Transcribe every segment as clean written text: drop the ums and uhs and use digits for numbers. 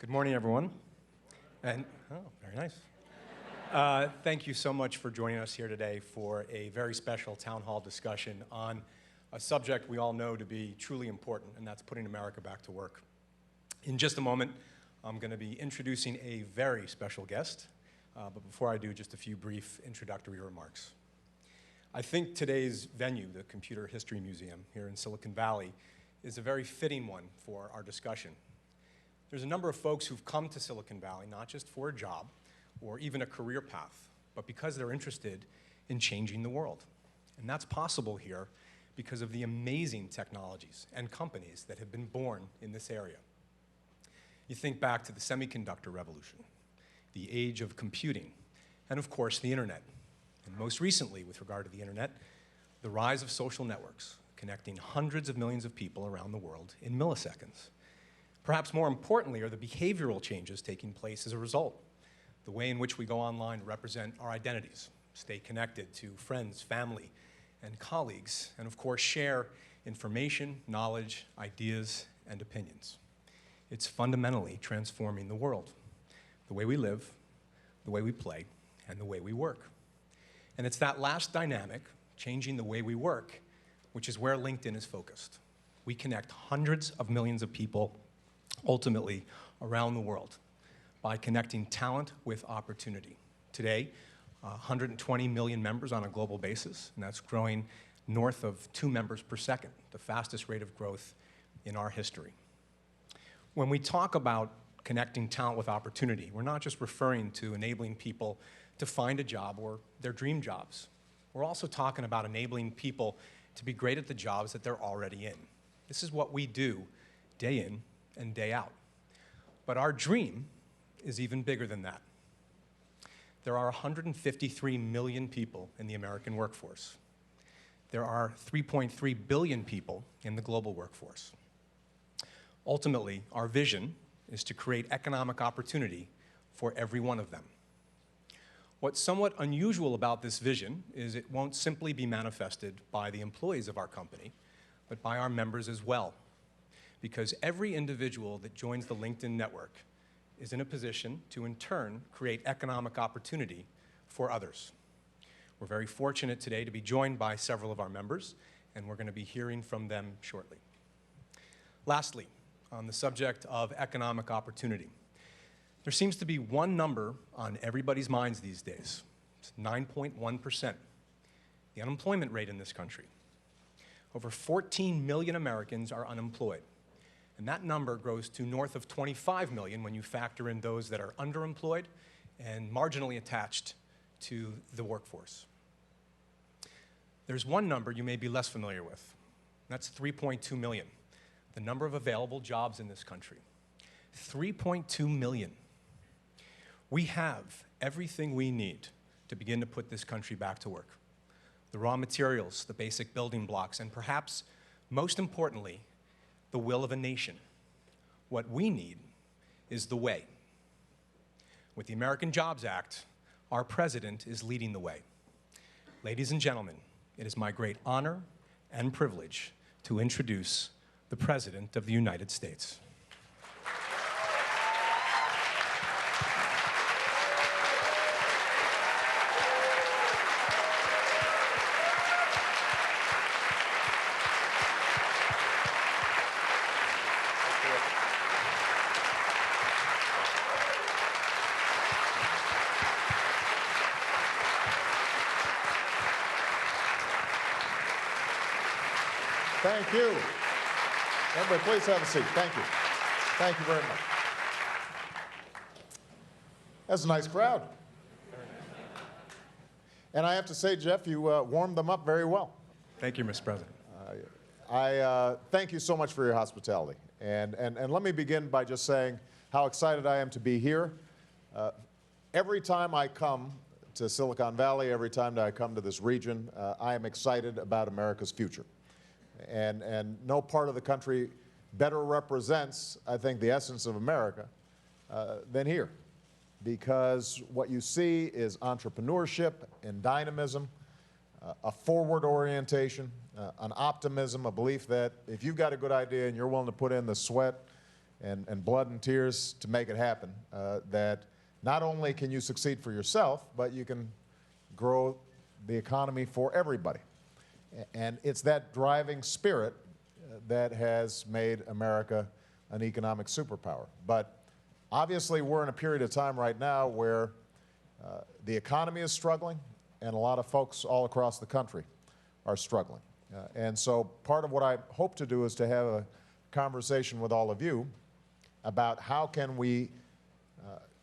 Good morning, everyone. And, oh, very nice. Thank you so much for joining us here today for a very special town hall discussion on a subject we all know to be truly important, and that's putting America back to work. In just a moment, I'm going to be introducing a very special guest, but before I do, just a few brief introductory remarks. I think today's venue, the Computer History Museum here in Silicon Valley, is a very fitting one for our discussion. There's a number of folks who've come to Silicon Valley not just for a job or even a career path, but because they're interested in changing the world. And that's possible here because of the amazing technologies and companies that have been born in this area. You think back to the semiconductor revolution, the age of computing, and of course the internet. And most recently, with regard to the internet, the rise of social networks, connecting hundreds of millions of people around the world in milliseconds. Perhaps more importantly are the behavioral changes taking place as a result. The way in which we go online to represent our identities, stay connected to friends, family, and colleagues, and of course share information, knowledge, ideas, and opinions. It's fundamentally transforming the world, the way we live, the way we play, and the way we work. And it's that last dynamic, changing the way we work, which is where LinkedIn is focused. We connect hundreds of millions of people ultimately around the world by connecting talent with opportunity. Today, 120 million members on a global basis, and that's growing north of 2 members per second, the fastest rate of growth in our history. When we talk about connecting talent with opportunity, we're not just referring to enabling people to find a job or their dream jobs. We're also talking about enabling people to be great at the jobs that they're already in. This is what we do day in and day out. But our dream is even bigger than that. There are 153 million people in the American workforce. There are 3.3 billion people in the global workforce. Ultimately, our vision is to create economic opportunity for every one of them. What's somewhat unusual about this vision is it won't simply be manifested by the employees of our company, but by our members as well. Because every individual that joins the LinkedIn network is in a position to, in turn, create economic opportunity for others. We're very fortunate today to be joined by several of our members, and we're going to be hearing from them shortly. Lastly, on the subject of economic opportunity, there seems to be one number on everybody's minds these days. It's 9.1%, the unemployment rate in this country. Over 14 million Americans are unemployed. And that number grows to north of 25 million when you factor in those that are underemployed and marginally attached to the workforce. There's one number you may be less familiar with. That's 3.2 million, the number of available jobs in this country. 3.2 million. We have everything we need to begin to put this country back to work. The raw materials, the basic building blocks, and perhaps most importantly, the will of a nation. What we need is the way. With the American Jobs Act, our president is leading the way. Ladies and gentlemen, it is my great honor and privilege to introduce the President of the United States. Thank you. Everybody, please have a seat. Thank you. Thank you very much. That's a nice crowd. And I have to say, Jeff, you warmed them up very well. Thank you, Mr. President. I thank you so much for your hospitality. And let me begin by just saying how excited I am to be here. Every time I come to Silicon Valley, every time that I come to this region, I am excited about America's future. And no part of the country better represents, I think, the essence of America than here. Because what you see is entrepreneurship and dynamism, a forward orientation, an optimism, a belief that if you've got a good idea and you're willing to put in the sweat and blood and tears to make it happen, that not only can you succeed for yourself, but you can grow the economy for everybody. And it's that driving spirit that has made America an economic superpower. But obviously, we're in a period of time right now where the economy is struggling, and a lot of folks all across the country are struggling. And so part of what I hope to do is to have a conversation with all of you about how can we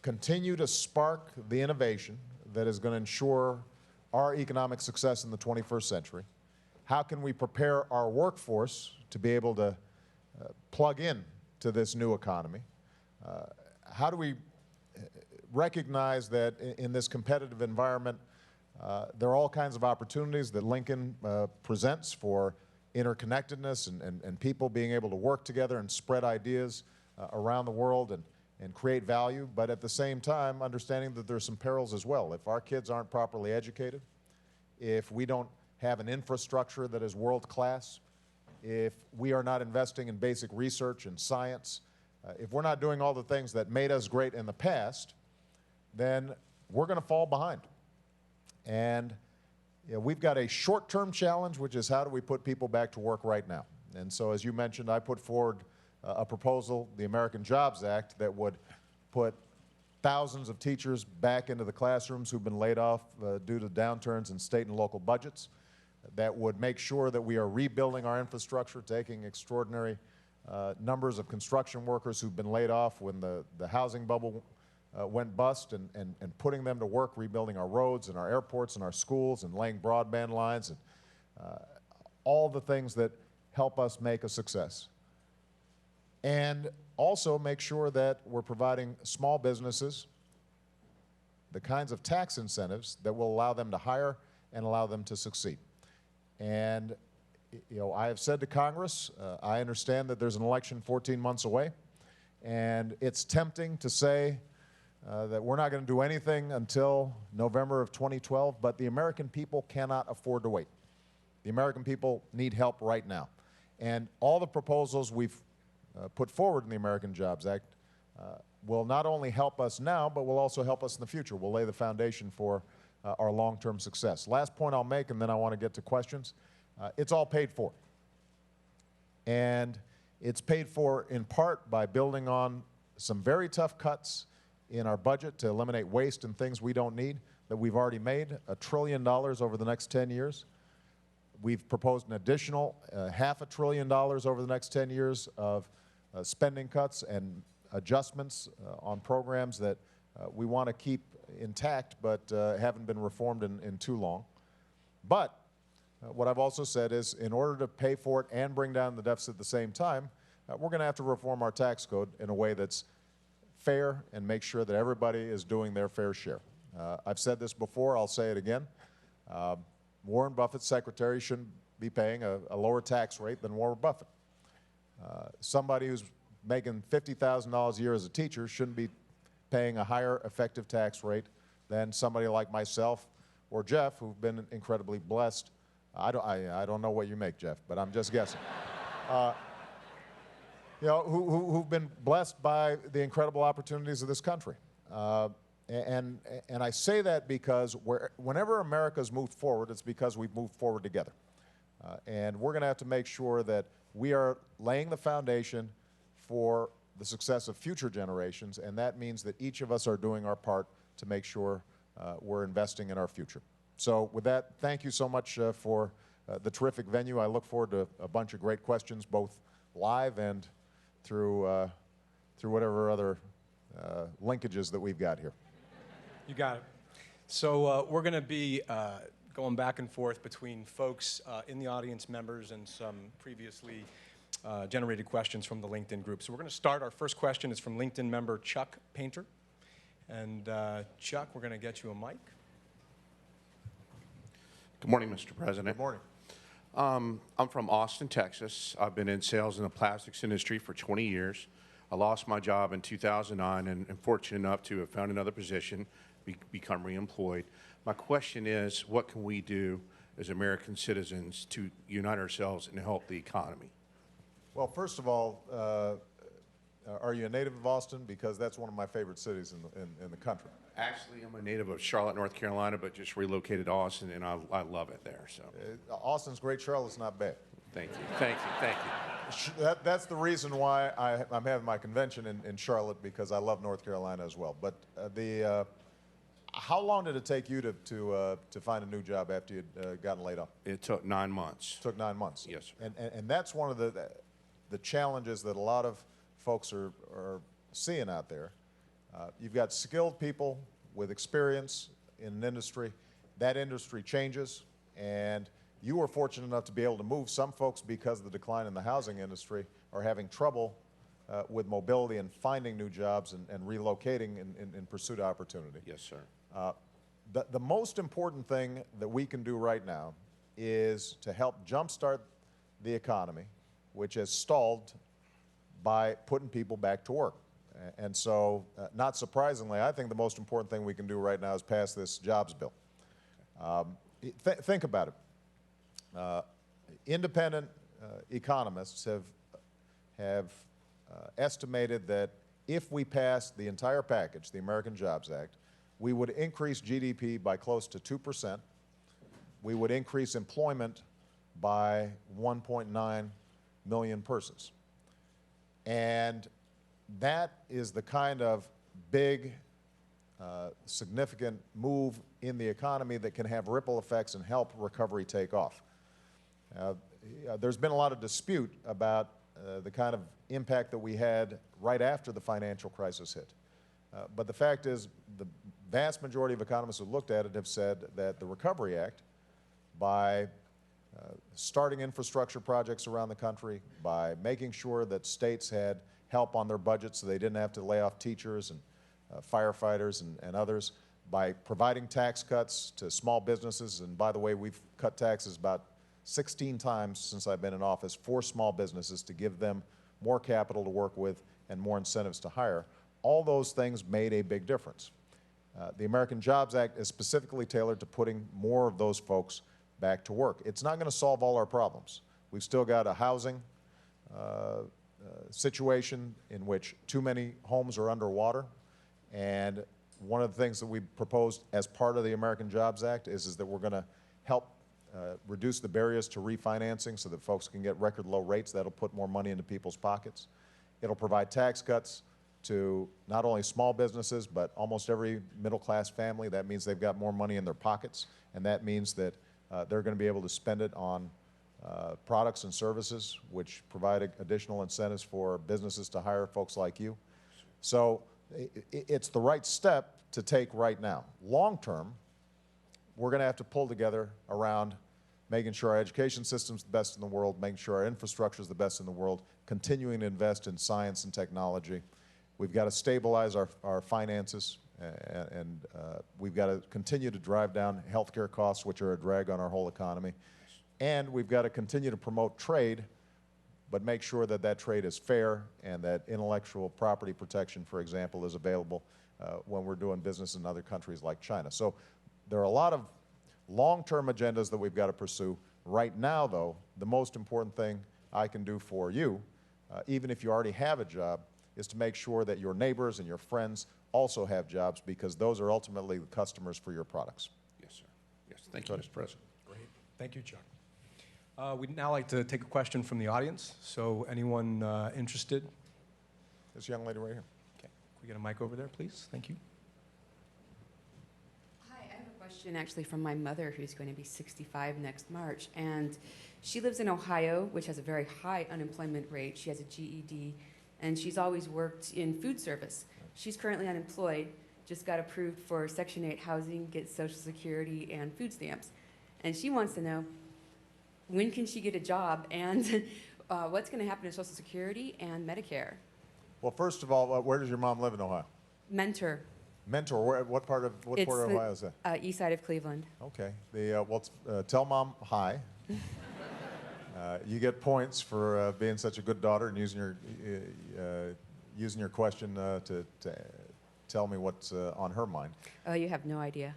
continue to spark the innovation that is going to ensure our economic success in the 21st century. How can we prepare our workforce to be able to plug in to this new economy? How do we recognize that in this competitive environment, there are all kinds of opportunities that Lincoln presents for interconnectedness and people being able to work together and spread ideas around the world and create value, but at the same time, understanding that there's some perils as well. If our kids aren't properly educated, if we don't have an infrastructure that is world-class, if we are not investing in basic research and science, if we're not doing all the things that made us great in the past, then we're going to fall behind. And we've got a short-term challenge, which is how do we put people back to work right now? And so, as you mentioned, I put forward a proposal, the American Jobs Act, that would put thousands of teachers back into the classrooms who've been laid off due to downturns in state and local budgets, that would make sure that we are rebuilding our infrastructure, taking extraordinary numbers of construction workers who've been laid off when the housing bubble went bust and putting them to work rebuilding our roads and our airports and our schools and laying broadband lines and all the things that help us make a success. And also make sure that we're providing small businesses the kinds of tax incentives that will allow them to hire and allow them to succeed. And I have said to Congress, I understand that there's an election 14 months away, and it's tempting to say that we're not going to do anything until November of 2012, but the American people cannot afford to wait. The American people need help right now. And all the proposals we've put forward in the American Jobs Act will not only help us now, but will also help us in the future. We'll lay the foundation for our long-term success. Last point I'll make, and then I want to get to questions. It's all paid for. And it's paid for in part by building on some very tough cuts in our budget to eliminate waste and things we don't need that we've already made, $1 trillion over the next 10 years. We've proposed an additional $500 billion over the next 10 years of spending cuts and adjustments on programs that we want to keep intact but haven't been reformed in too long. But what I've also said is in order to pay for it and bring down the deficit at the same time, we're going to have to reform our tax code in a way that's fair and make sure that everybody is doing their fair share. I've said this before, I'll say it again. Warren Buffett's secretary shouldn't be paying a lower tax rate than Warren Buffett. Somebody who's making $50,000 a year as a teacher shouldn't be paying a higher effective tax rate than somebody like myself or Jeff, who've been incredibly blessed. I don't know what you make, Jeff, but I'm just guessing. Who've been blessed by the incredible opportunities of this country. And I say that because whenever America's moved forward, it's because we've moved forward together. And we're going to have to make sure that we are laying the foundation for the success of future generations, and that means that each of us are doing our part to make sure we're investing in our future. So with that, thank you so much for the terrific venue. I look forward to a bunch of great questions, both live and through whatever other linkages that we've got here. You got it. So we're going to be going back and forth between folks in the audience, members, and some previously generated questions from the LinkedIn group. So we're going to start. Our first question is from LinkedIn member Chuck Painter. And Chuck, we're going to get you a mic. Good morning, Mr. President. Good morning. I'm from Austin, Texas. I've been in sales in the plastics industry for 20 years. I lost my job in 2009 and am fortunate enough to have found another position, become reemployed. My question is, what can we do as American citizens to unite ourselves and help the economy? Well, first of all, are you a native of Austin? Because that's one of my favorite cities in the country. Actually, I'm a native of Charlotte, North Carolina, but just relocated to Austin, and I love it there. So Austin's great, Charlotte's not bad. thank you, thank you, thank you. That's the reason why I'm having my convention in Charlotte, because I love North Carolina as well. But how long did it take you to find a new job after you'd gotten laid off? It took 9 months. It took 9 months. Yes, sir. And that's one of the challenges that a lot of folks are seeing out there. You've got skilled people with experience in an industry. That industry changes, and you were fortunate enough to be able to move. Some folks, because of the decline in the housing industry, are having trouble with mobility and finding new jobs and relocating in pursuit of opportunity. Yes, sir. The most important thing that we can do right now is to help jumpstart the economy, which has stalled, by putting people back to work. And so, not surprisingly, I think the most important thing we can do right now is pass this jobs bill. Think about it. Independent economists have estimated that if we pass the entire package, the American Jobs Act, we would increase GDP by close to 2%. We would increase employment by 1.9 million persons. And that is the kind of big, significant move in the economy that can have ripple effects and help recovery take off. There's been a lot of dispute about the kind of impact that we had right after the financial crisis hit. But the fact is, the vast majority of economists who looked at it have said that the Recovery Act, by starting infrastructure projects around the country, by making sure that states had help on their budgets so they didn't have to lay off teachers and firefighters and others, by providing tax cuts to small businesses. And by the way, we've cut taxes about 16 times since I've been in office for small businesses to give them more capital to work with and more incentives to hire. All those things made a big difference. The American Jobs Act is specifically tailored to putting more of those folks back to work. It's not going to solve all our problems. We've still got a housing situation in which too many homes are underwater. And one of the things that we proposed as part of the American Jobs Act is that we're going to help reduce the barriers to refinancing so that folks can get record low rates. That'll put more money into people's pockets. It'll provide tax cuts to not only small businesses, but almost every middle-class family. That means they've got more money in their pockets, and that means that they're going to be able to spend it on products and services, which provide additional incentives for businesses to hire folks like you. So it's the right step to take right now. Long term, we're going to have to pull together around making sure our education system's the best in the world, making sure our infrastructure is the best in the world, continuing to invest in science and technology. We've got to stabilize our finances, and we've got to continue to drive down healthcare costs, which are a drag on our whole economy. And we've got to continue to promote trade, but make sure that that trade is fair and that intellectual property protection, for example, is available when we're doing business in other countries like China. So there are a lot of long-term agendas that we've got to pursue. Right now, though, the most important thing I can do for you, even if you already have a job, is to make sure that your neighbors and your friends also have jobs, because those are ultimately the customers for your products. Yes, sir. Yes, thank you, Mr. President. Great. Thank you, Chuck. We'd now like to take a question from the audience. So anyone interested? This young lady right here. Okay. Can we get a mic over there, please? Thank you. Hi, I have a question actually from my mother, who's going to be 65 next March. And she lives in Ohio, which has a very high unemployment rate. She has a GED, and she's always worked in food service. She's currently unemployed, just got approved for Section 8 housing, gets Social Security and food stamps. And she wants to know, when can she get a job, and what's going to happen to Social Security and Medicare? Well, first of all, where does your mom live in Ohio? Mentor. Mentor. What part of Ohio is that? East side of Cleveland. Okay. Tell mom hi. You get points for being such a good daughter and using your question to tell me what's on her mind. Oh, you have no idea.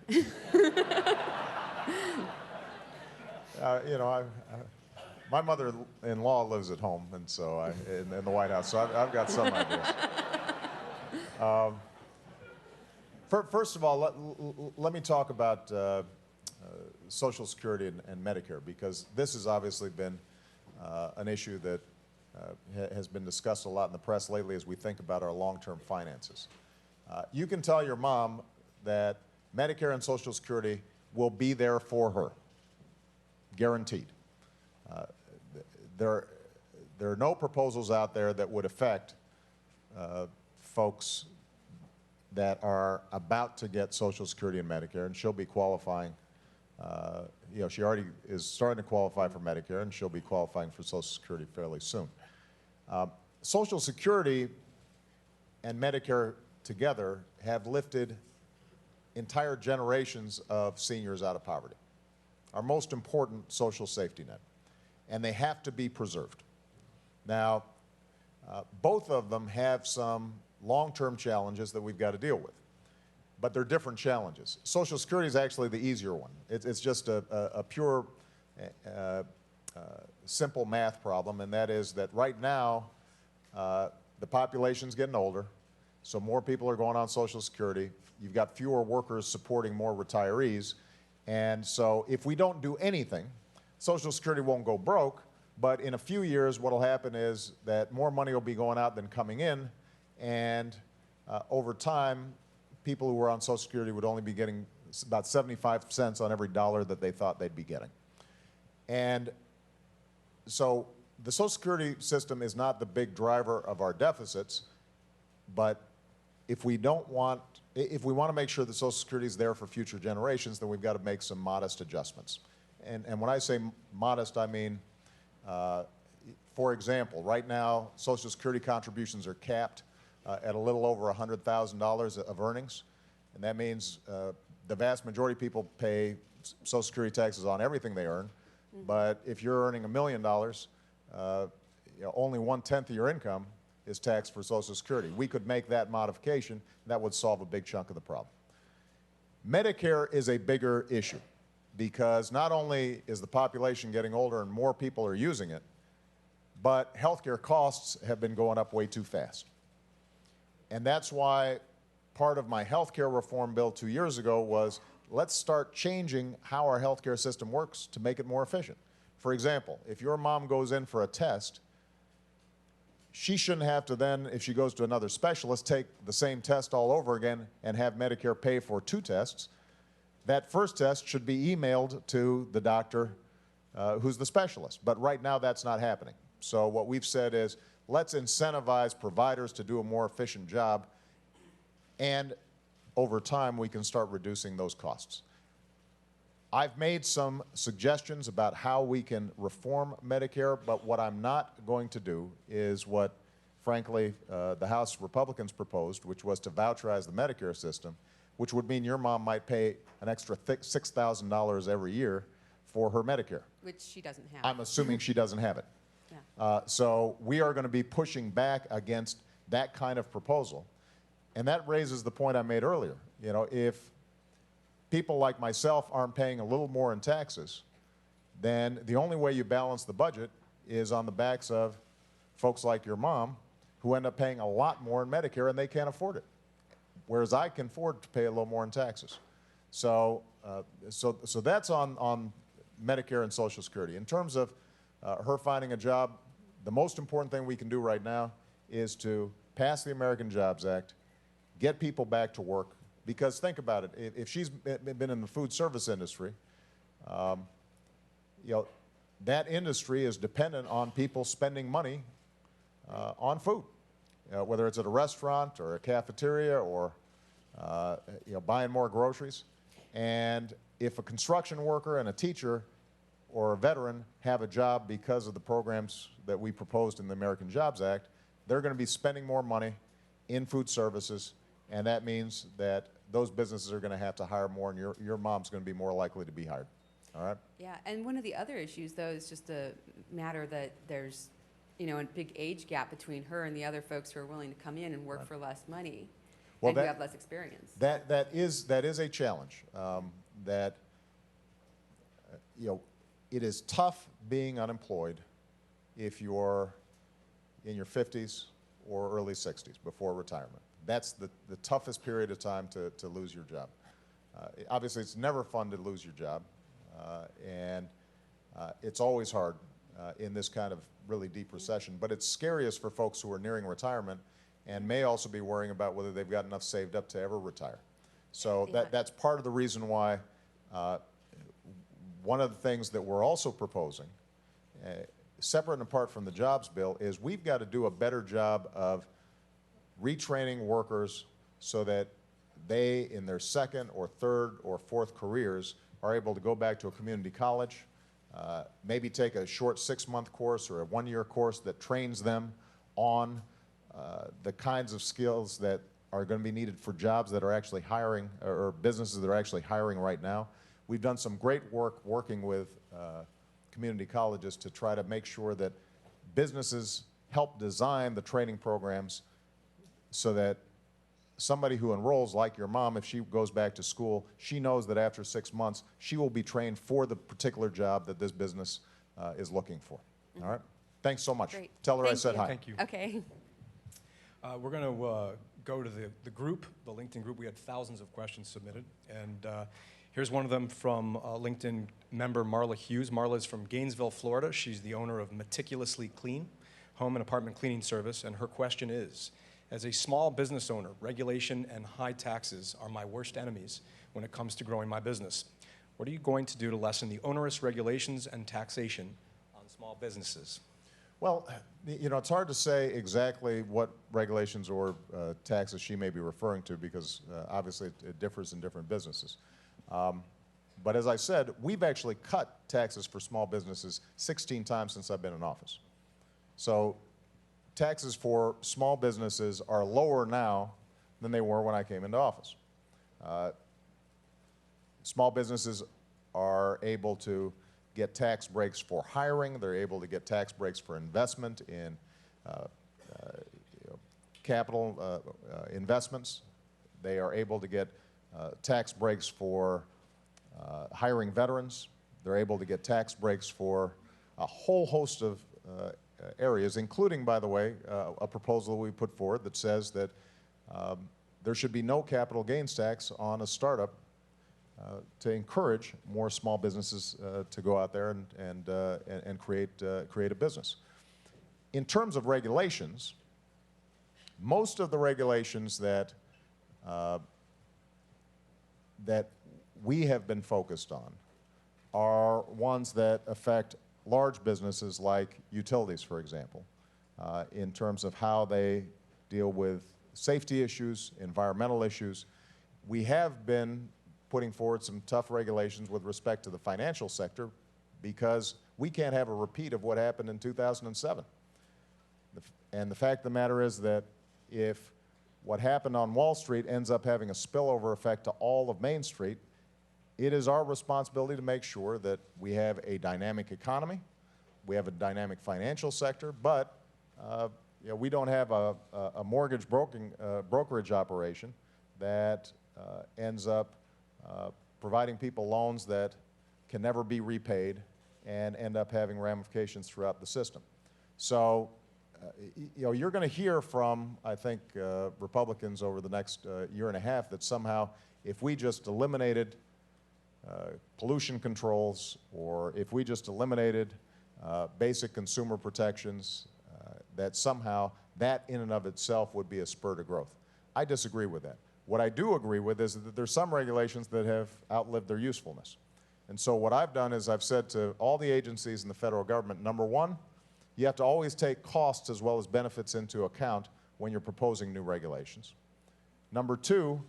My mother-in-law lives at home, and so in the White House, so I've got some ideas. First of all, let me talk about Social Security and Medicare, because this has obviously been an issue that has been discussed a lot in the press lately as we think about our long-term finances. You can tell your mom that Medicare and Social Security will be there for her, guaranteed. There are no proposals out there that would affect folks that are about to get Social Security and Medicare, and she'll be qualifying. She already is starting to qualify for Medicare, and she'll be qualifying for Social Security fairly soon. Social Security and Medicare together have lifted entire generations of seniors out of poverty, our most important social safety net, and they have to be preserved. Now, both of them have some long-term challenges that we've got to deal with, but they're different challenges. Social Security is actually the easier one. It's just a pure, simple math problem, and that is that right now, the population's getting older, so more people are going on Social Security. You've got fewer workers supporting more retirees, and so if we don't do anything, Social Security won't go broke, but in a few years, what will happen is that more money will be going out than coming in, and over time, people who were on Social Security would only be getting about 75 cents on every dollar that they thought they'd be getting. And so the Social Security system is not the big driver of our deficits, but if we want to make sure that Social Security is there for future generations, then we've got to make some modest adjustments. And when I say modest, I mean, for example, right now, Social Security contributions are capped at a little over $100,000 of earnings, and that means the vast majority of people pay Social Security taxes on everything they earn. But if you're earning $1 million, only 1/10 of your income is taxed for Social Security. We could make that modification. That would solve a big chunk of the problem. Medicare is a bigger issue because not only is the population getting older and more people are using it, but healthcare costs have been going up way too fast. And that's why part of my healthcare reform bill 2 years ago was, let's start changing how our healthcare system works to make it more efficient. For example, if your mom goes in for a test, she shouldn't have to then, if she goes to another specialist, take the same test all over again and have Medicare pay for 2 tests. That first test should be emailed to the doctor who's the specialist. But right now, that's not happening. So what we've said is, let's incentivize providers to do a more efficient job, and over time, we can start reducing those costs. I've made some suggestions about how we can reform Medicare, but what I'm not going to do is what, frankly, the House Republicans proposed, which was to voucherize the Medicare system, which would mean your mom might pay an extra $6,000 every year for her Medicare. Which she doesn't have. I'm assuming she doesn't have it. Yeah. So we are going to be pushing back against that kind of proposal. And that raises the point I made earlier. You know, if people like myself aren't paying a little more in taxes, then the only way you balance the budget is on the backs of folks like your mom who end up paying a lot more in Medicare and they can't afford it, whereas I can afford to pay a little more in taxes. So, so that's on Medicare and Social Security. In terms of her finding a job, the most important thing we can do right now is to pass the American Jobs Act, get people back to work, because think about it, if she's been in the food service industry, that industry is dependent on people spending money on food, whether it's at a restaurant or a cafeteria or buying more groceries. And if a construction worker and a teacher or a veteran have a job because of the programs that we proposed in the American Jobs Act, they're going to be spending more money in food services, and that means that those businesses are going to have to hire more, and your mom's going to be more likely to be hired. All right? Yeah, and one of the other issues, though, is just a matter that there's, a big age gap between her and the other folks who are willing to come in and work for less money, and who have less experience. That is a challenge. It is tough being unemployed if you're in your 50s or early 60s before retirement. That's the toughest period of time to lose your job. Obviously, it's never fun to lose your job, and it's always hard in this kind of really deep recession, but it's scariest for folks who are nearing retirement and may also be worrying about whether they've got enough saved up to ever retire. So that's part of the reason why one of the things that we're also proposing, separate and apart from the jobs bill, is we've got to do a better job of retraining workers so that they, in their second or third or fourth careers, are able to go back to a community college, maybe take a short 6-month course or a 1-year course that trains them on the kinds of skills that are going to be needed for jobs that are actually hiring, or businesses that are actually hiring right now. We've done some great work working with community colleges to try to make sure that businesses help design the training programs so that somebody who enrolls, like your mom, if she goes back to school, she knows that after 6 months, she will be trained for the particular job that this business is looking for. All right? Thanks so much. Great. Tell her I Thank said you. hi. Thank you. Okay. We're going to go to the group, the LinkedIn group. We had thousands of questions submitted, and here's one of them from LinkedIn member Marla Hughes. Marla is from Gainesville, Florida. She's the owner of Meticulously Clean home and apartment cleaning service, and her question is, as a small business owner, regulation and high taxes are my worst enemies when it comes to growing my business. What are you going to do to lessen the onerous regulations and taxation on small businesses? Well, you know, it's hard to say exactly what regulations or taxes she may be referring to because obviously it differs in different businesses. But as I said, we've actually cut taxes for small businesses 16 times since I've been in office. So taxes for small businesses are lower now than they were when I came into office. Small businesses are able to get tax breaks for hiring. They're able to get tax breaks for investment in capital investments. They are able to get tax breaks for hiring veterans. They're able to get tax breaks for a whole host of areas, including, by the way, a proposal we put forward that says that there should be no capital gains tax on a startup to encourage more small businesses to go out there and create a business. In terms of regulations, most of the regulations that we have been focused on are ones that affect large businesses like utilities, for example, in terms of how they deal with safety issues, environmental issues. We have been putting forward some tough regulations with respect to the financial sector because we can't have a repeat of what happened in 2007. And the fact of the matter is that if what happened on Wall Street ends up having a spillover effect to all of Main Street, it is our responsibility to make sure that we have a dynamic economy, we have a dynamic financial sector, but you know, we don't have a mortgage brokerage operation that ends up providing people loans that can never be repaid and end up having ramifications throughout the system. So, you know, you're going to hear from, I think, Republicans over the next year and a half that somehow if we just eliminated pollution controls or if we just eliminated basic consumer protections, that somehow that in and of itself would be a spur to growth. I disagree with that. What I do agree with is that there's some regulations that have outlived their usefulness. And so what I've done is I've said to all the agencies in the federal government, number one, you have to always take costs as well as benefits into account when you're proposing new regulations. Number two,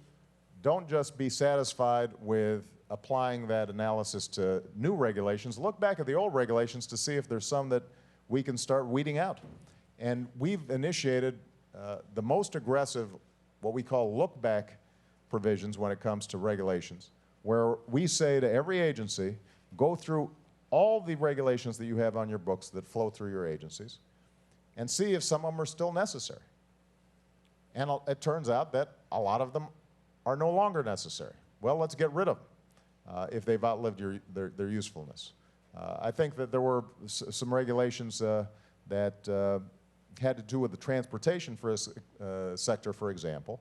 don't just be satisfied with applying that analysis to new regulations. Look back at the old regulations to see if there's some that we can start weeding out. And we've initiated the most aggressive, what we call look-back provisions when it comes to regulations, where we say to every agency, go through all the regulations that you have on your books that flow through your agencies and see if some of them are still necessary. And it turns out that a lot of them are no longer necessary. Well, let's get rid of them if they've outlived their usefulness. I think that there were some regulations that had to do with the transportation sector, for example,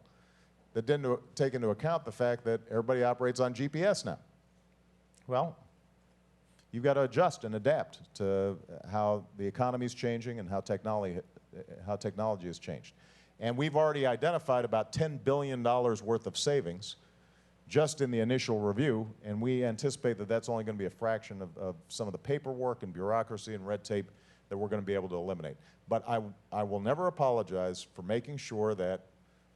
that didn't take into account the fact that everybody operates on GPS now. Well, you've got to adjust and adapt to how the economy is changing and how technology has changed. And we've already identified about $10 billion worth of savings just in the initial review, and we anticipate that that's only going to be a fraction of some of the paperwork and bureaucracy and red tape that we're going to be able to eliminate. But I will never apologize for making sure that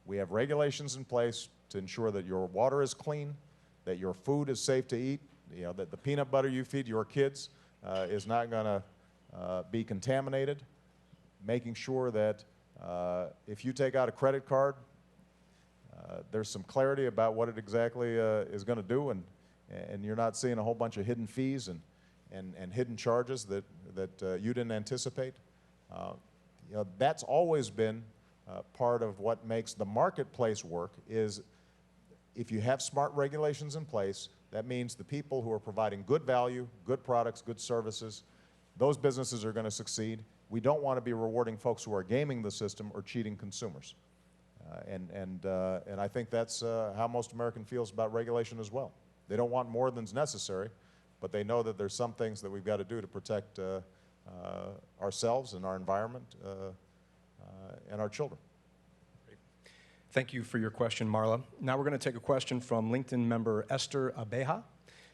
we have regulations in place to ensure that your water is clean, that your food is safe to eat, that the peanut butter you feed your kids is not going to be contaminated, making sure that if you take out a credit card, there's some clarity about what it exactly is going to do, and you're not seeing a whole bunch of hidden fees and hidden charges that you didn't anticipate. That's always been part of what makes the marketplace work. Is if you have smart regulations in place, that means the people who are providing good value, good products, good services, those businesses are going to succeed. We don't want to be rewarding folks who are gaming the system or cheating consumers. And I think that's how most American feels about regulation as well. They don't want more than's necessary, but they know that there's some things that we've got to do to protect ourselves and our environment and our children. Thank you for your question, Marla. Now we're going to take a question from LinkedIn member Esther Abeja.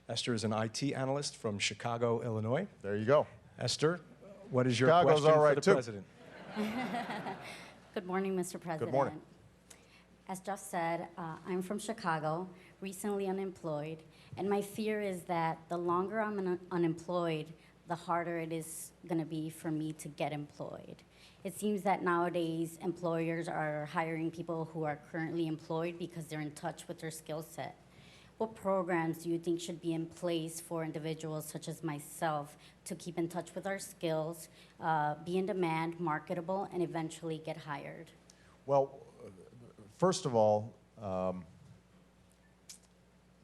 Esther is an IT analyst from Chicago, Illinois. There you go. Esther, what is your Chicago's question all right for the too. president? Good morning, Mr. President. Good morning. As just said, I'm from Chicago, recently unemployed, and my fear is that the longer I'm unemployed, the harder it is going to be for me to get employed. It seems that nowadays employers are hiring people who are currently employed because they're in touch with their skill set. What programs do you think should be in place for individuals such as myself to keep in touch with our skills, be in demand, marketable, and eventually get hired? Well, first of all,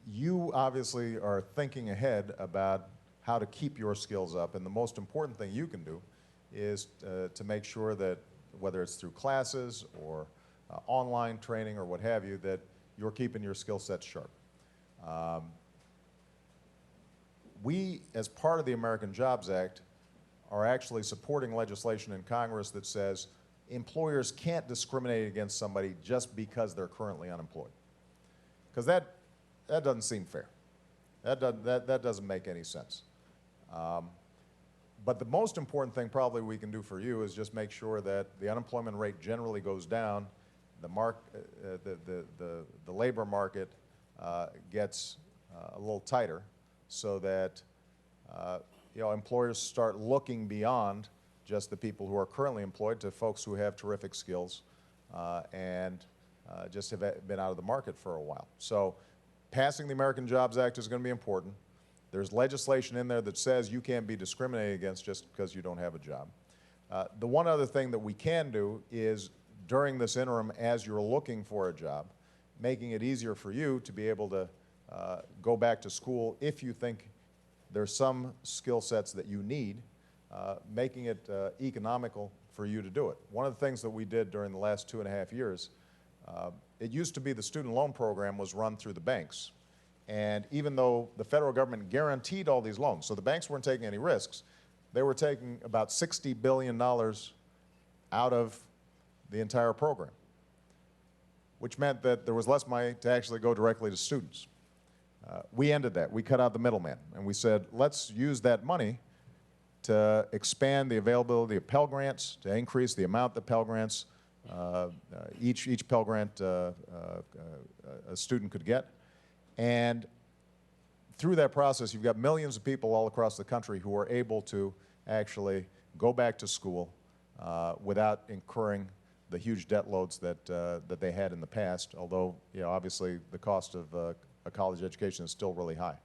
you obviously are thinking ahead about how to keep your skills up, and the most important thing you can do is to make sure that, whether it's through classes or online training or what have you, that you're keeping your skill sets sharp. We, as part of the American Jobs Act, are actually supporting legislation in Congress that says employers can't discriminate against somebody just because they're currently unemployed. Because that doesn't seem fair. That doesn't make any sense. But the most important thing probably we can do for you is just make sure that the unemployment rate generally goes down, the labor market gets a little tighter, so that employers start looking beyond just the people who are currently employed to folks who have terrific skills and just have been out of the market for a while. So passing the American Jobs Act is going to be important. There's legislation in there that says you can't be discriminated against just because you don't have a job. The one other thing that we can do is, during this interim, as you're looking for a job, making it easier for you to be able to go back to school if you think there's some skill sets that you need, making it economical for you to do it. One of the things that we did during the last 2.5 years, it used to be the student loan program was run through the banks. And even though the federal government guaranteed all these loans, so the banks weren't taking any risks, they were taking about $60 billion out of the entire program, which meant that there was less money to actually go directly to students. We ended that. We cut out the middleman, and we said, let's use that money to expand the availability of Pell Grants, to increase the amount that Pell Grants, each Pell Grant a student could get. And through that process, you've got millions of people all across the country who are able to actually go back to school without incurring the huge debt loads that they had in the past, although obviously the cost of a college education is still really high.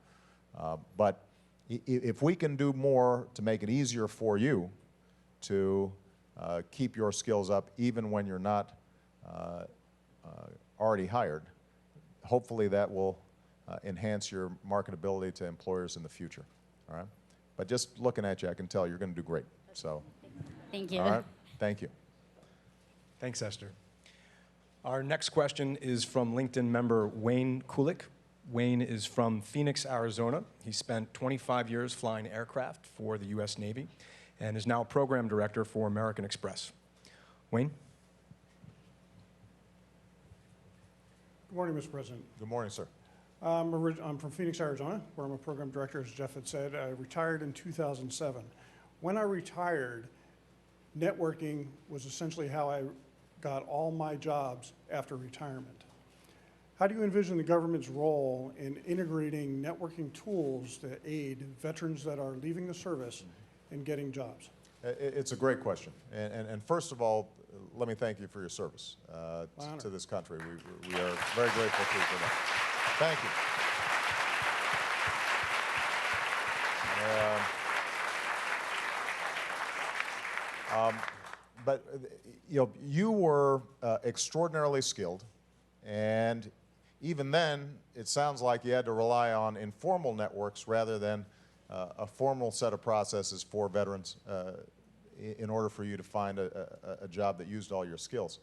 But if we can do more to make it easier for you to keep your skills up even when you're not already hired, hopefully that will enhance your marketability to employers in the future. All right? But just looking at you, I can tell you're going to do great. So Thank you. All right, thank you. Thanks, Esther. Our next question is from LinkedIn member Wayne Kulik. Wayne is from Phoenix, Arizona. He spent 25 years flying aircraft for the U.S. Navy and is now program director for American Express. Wayne? Good morning, Mr. President. Good morning, sir. I'm from Phoenix, Arizona, where I'm a program director, as Jeff had said. I retired in 2007. When I retired, networking was essentially how I got all my jobs after retirement. How do you envision the government's role in integrating networking tools to aid veterans that are leaving the service in getting jobs? It's a great question. And first of all, let me thank you for your service to this country. We are very grateful to you for that. Thank you. But you were extraordinarily skilled, and even then, it sounds like you had to rely on informal networks rather than a formal set of processes for veterans in order for you to find a job that used all your skills.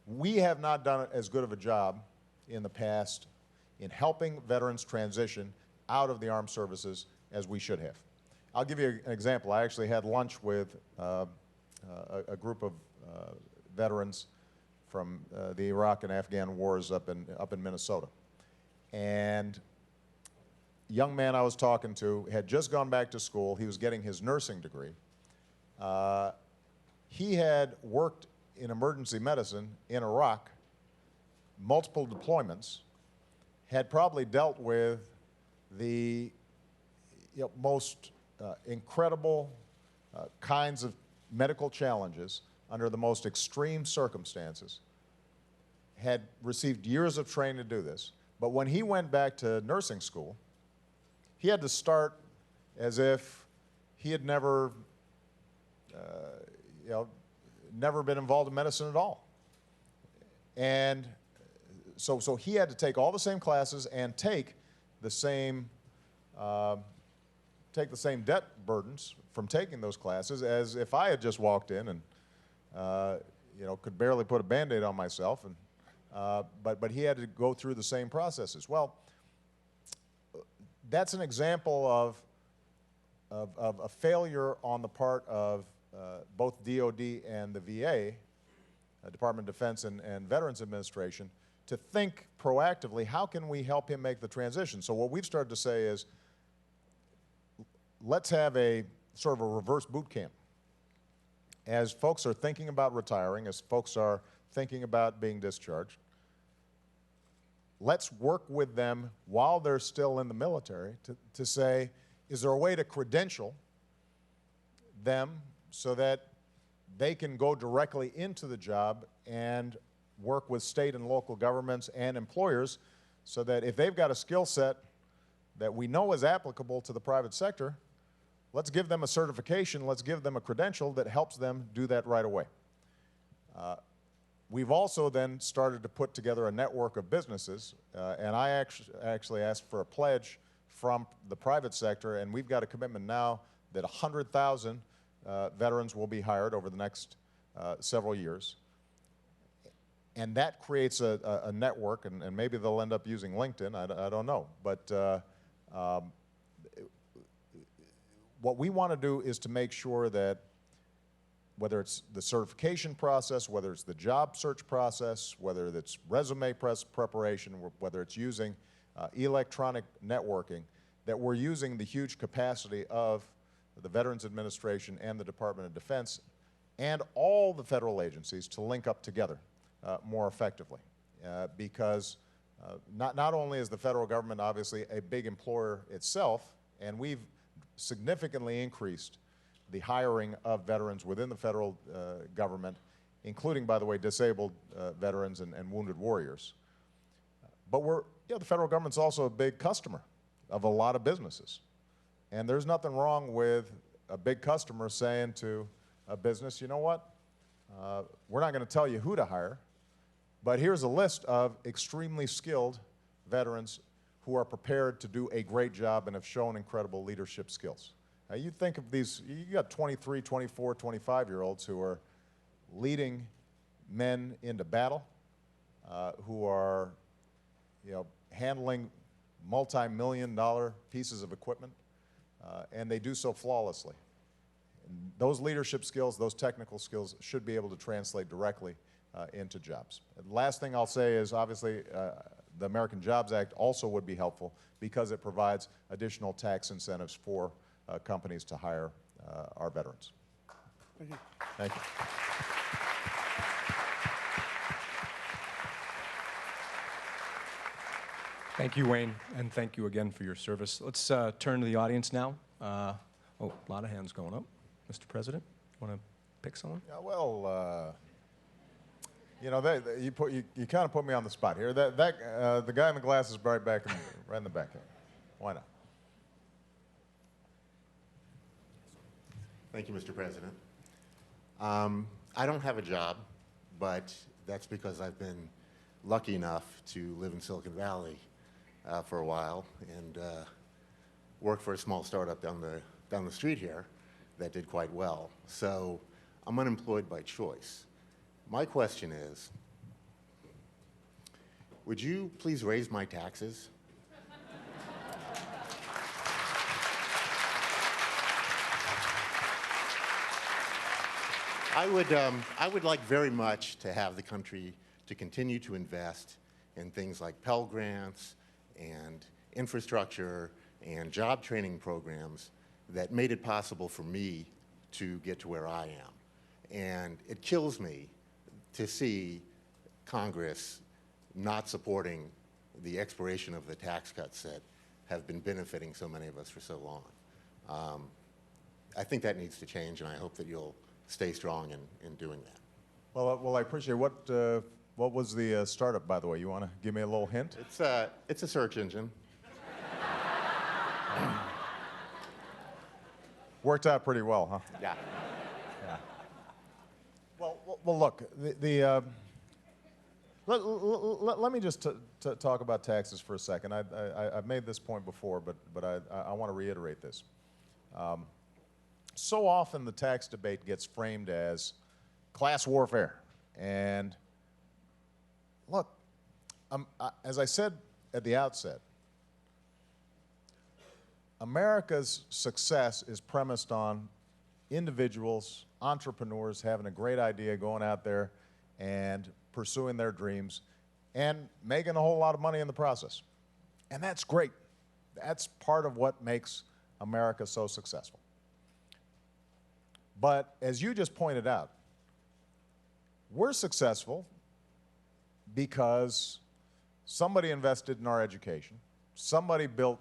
We have not done as good of a job in the past in helping veterans transition out of the armed services as we should have. I'll give you an example. I actually had lunch with a group of veterans from the Iraq and Afghan wars up in Minnesota. And a young man I was talking to had just gone back to school. He was getting his nursing degree. He had worked in emergency medicine in Iraq, multiple deployments, had probably dealt with the most incredible kinds of medical challenges under the most extreme circumstances, had received years of training to do this. But when he went back to nursing school, he had to start as if he had never never been involved in medicine at all. And so he had to take all the same classes and take the same debt burdens from taking those classes as if I had just walked in and could barely put a Band-Aid on myself. And but he had to go through the same processes. Well, that's an example of a failure on the part of both DOD and the VA, Department of Defense and Veterans Administration, to think proactively, how can we help him make the transition? So what we've started to say is, let's have a sort of a reverse boot camp. As folks are thinking about retiring, as folks are thinking about being discharged, let's work with them while they're still in the military to say, is there a way to credential them so that they can go directly into the job and work with state and local governments and employers so that if they've got a skill set that we know is applicable to the private sector, let's give them a certification, let's give them a credential that helps them do that right away. We've also then started to put together a network of businesses, and I actually asked for a pledge from the private sector, and we've got a commitment now that 100,000 veterans will be hired over the next several years. And that creates a network, and maybe they'll end up using LinkedIn, I don't know. But what we want to do is to make sure that whether it's the certification process, whether it's the job search process, whether it's resume preparation, whether it's using electronic networking, that we're using the huge capacity of the Veterans Administration and the Department of Defense and all the federal agencies to link up together more effectively. Because not only is the federal government obviously a big employer itself, and we've significantly increased the hiring of veterans within the federal government, including, by the way, disabled veterans and wounded warriors. But the federal government's also a big customer of a lot of businesses. And there's nothing wrong with a big customer saying to a business, you know what, we're not going to tell you who to hire, but here's a list of extremely skilled veterans who are prepared to do a great job and have shown incredible leadership skills. You think of these, you got 23, 24, 25-year-olds who are leading men into battle, who are, handling multi-million-dollar pieces of equipment, and they do so flawlessly. And those leadership skills, those technical skills should be able to translate directly into jobs. And the last thing I'll say is, obviously, the American Jobs Act also would be helpful because it provides additional tax incentives for companies to hire our veterans. Thank you. Thank you. Thank you, Wayne, and thank you again for your service. Let's turn to the audience now. A lot of hands going up. Mr. President, want to pick someone? Yeah, well, you kind of put me on the spot here. The guy in the glasses right back, right in the back here. Why not? Thank you, Mr. President. I don't have a job, but that's because I've been lucky enough to live in Silicon Valley for a while and work for a small startup down the street here that did quite well. So I'm unemployed by choice. My question is, would you please raise my taxes? I would like very much to have the country to continue to invest in things like Pell Grants and infrastructure and job training programs that made it possible for me to get to where I am. And it kills me to see Congress not supporting the expiration of the tax cuts that have been benefiting so many of us for so long. I think that needs to change, and I hope that you'll stay strong in doing that. Well, I appreciate it. What was the startup, by the way? You want to give me a little hint? It's a search engine. Worked out pretty well, huh? Yeah. Yeah. Well, look, let me just talk about taxes for a second. I've made this point before, but I want to reiterate this. So often the tax debate gets framed as class warfare. And look, as I said at the outset, America's success is premised on individuals, entrepreneurs having a great idea, going out there and pursuing their dreams and making a whole lot of money in the process. And that's great. That's part of what makes America so successful. But as you just pointed out, we're successful because somebody invested in our education, somebody built